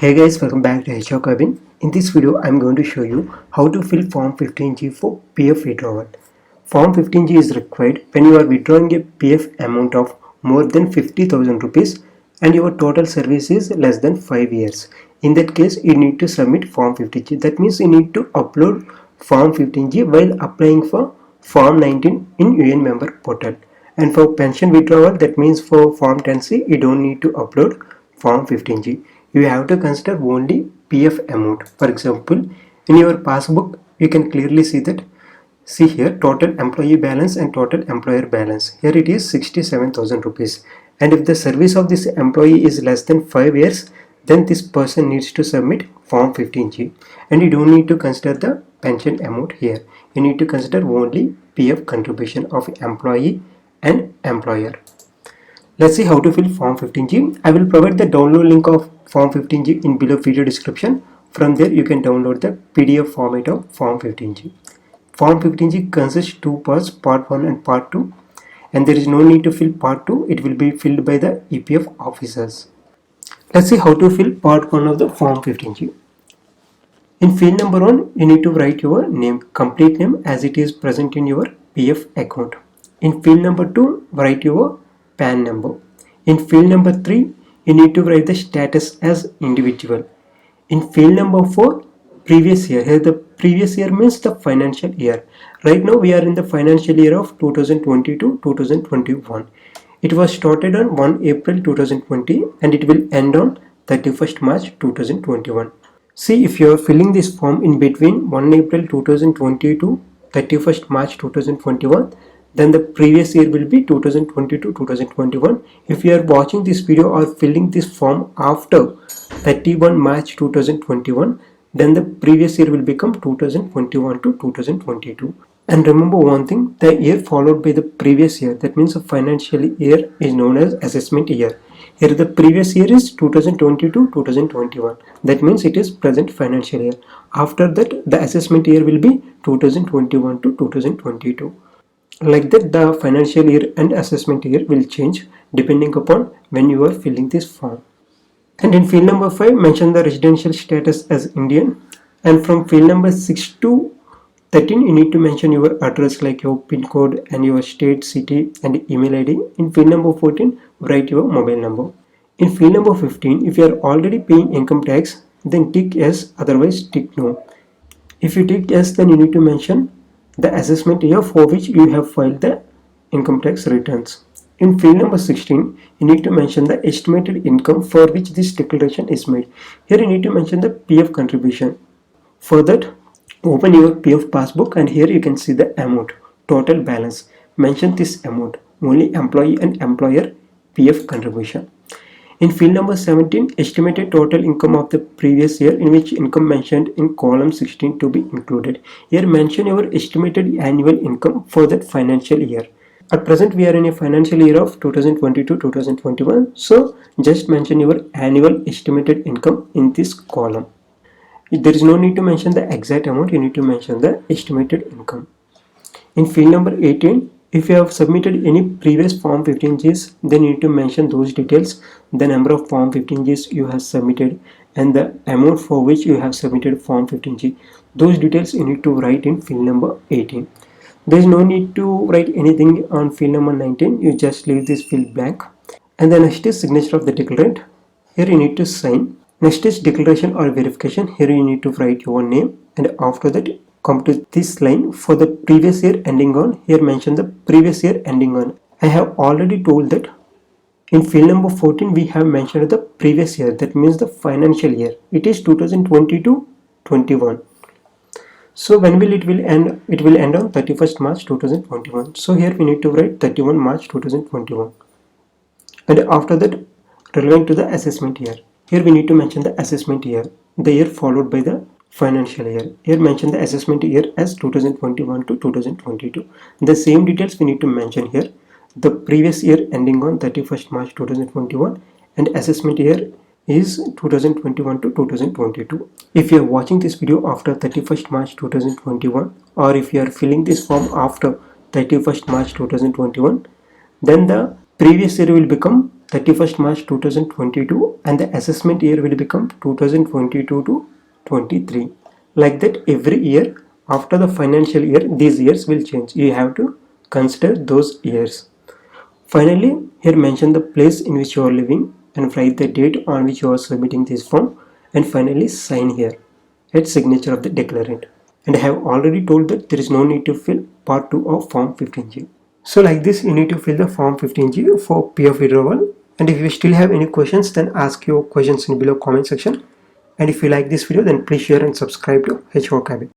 Hey guys, welcome back to HR Cabin. In this video, I'm going to show you how to fill Form 15G for PF withdrawal. Form 15G is required when you are withdrawing a PF amount of more than 50,000 rupees and your total service is less than 5 years. In that case, you need to submit Form 15G. That means you need to upload Form 15G while applying for Form 19 in UN member portal. And for pension withdrawal, that means for Form 10C, you don't need to upload Form 15G. You have to consider only PF amount. For example, in your passbook, you can clearly see that. See here, total employee balance and total employer balance. Here it is 67,000 rupees. And if the service of this employee is less than 5 years, then this person needs to submit Form 15G. And you don't need to consider the pension amount here. You need to consider only PF contribution of employee and employer. Let's see how to fill Form 15G. I will provide the download link of Form 15G in below video description. From there you can download the PDF format of Form 15G. Form 15G consists two parts, part 1 and part 2, and there is no need to fill part 2. It will be filled by the EPF officers. Let's see how to fill part 1 of the Form 15G. In field number 1, you need to write your name, complete name as it is present in your PF account. In field number 2, write your PAN number. In field number 3, you need to write the status as individual. In field number 4, previous year. Here the previous year means the financial year. Right now we are in the financial year of 2020-2021. It was started on 1 April 2020 and it will end on 31st March 2021. See, if you are filling this form in between 1 April 2020 to 31st March 2021, then the previous year will be 2020 to 2021. If you are watching this video or filling this form after 31 March 2021, then the previous year will become 2021 to 2022. And remember one thing, the year followed by the previous year, that means a financial year, is known as assessment year. Here the previous year is 2020 to 2021. That means it is present financial year. After that, the assessment year will be 2021 to 2022. Like that, the financial year and assessment year will change depending upon when you are filling this form. And in field number 5, mention the residential status as Indian. And from field number 6 to 13, you need to mention your address like your PIN code and your state, city and email ID. In field number 14, write your mobile number. In field number 15, if you are already paying income tax, then tick yes, otherwise tick no. If you tick yes, then you need to mention the assessment year for which you have filed the income tax returns. In field number 16, you need to mention the estimated income for which this declaration is made. Here you need to mention the PF contribution. For that, open your PF passbook and here you can see the amount, total balance. Mention this amount, only employee and employer PF contribution. In field number 17, estimated total income of the previous year, in which income mentioned in column 16 to be included. Here mention your estimated annual income for that financial year. At present we are in a financial year of 2020-2021, so just mention your annual estimated income in this column. There is no need to mention the exact amount, you need to mention the estimated income. In field number 18, if you have submitted any previous Form 15Gs, then you need to mention those details, the number of Form 15Gs you have submitted and the amount for which you have submitted Form 15G. Those details you need to write in field number 18. There is no need to write anything on field number 19, you just leave this field blank. And the next is signature of the declarant. Here you need to sign. Next is declaration or verification. Here you need to write your name and after that come to this line for the previous year ending on. Here mention the previous year ending on. I have already told that in field number 14 we have mentioned the previous year, that means the financial year. It is 2020-21. So when will it end? It will end on 31st March 2021. So here we need to write 31 March 2021. And after that, relevant to the assessment year. Here we need to mention the assessment year, the year followed by the financial year. Here mention the assessment year as 2021 to 2022. The same details we need to mention here. The previous year ending on 31st March 2021 and assessment year is 2021 to 2022. If you are watching this video after 31st March 2021 or if you are filling this form after 31st March 2021, then the previous year will become 31st March 2022 and the assessment year will become 2022 to 23. Like that every year after the financial year these years will change. You have to consider those years. Finally, here mention the place in which you are living and write the date on which you are submitting this form, and finally sign here at signature of the declarant. And I have already told that there is no need to fill part 2 of form 15G. So like this you need to fill the form 15G for PF withdrawal, and if you still have any questions then ask your questions in below comment section, and if you like this video then please share and subscribe to H4Cabin.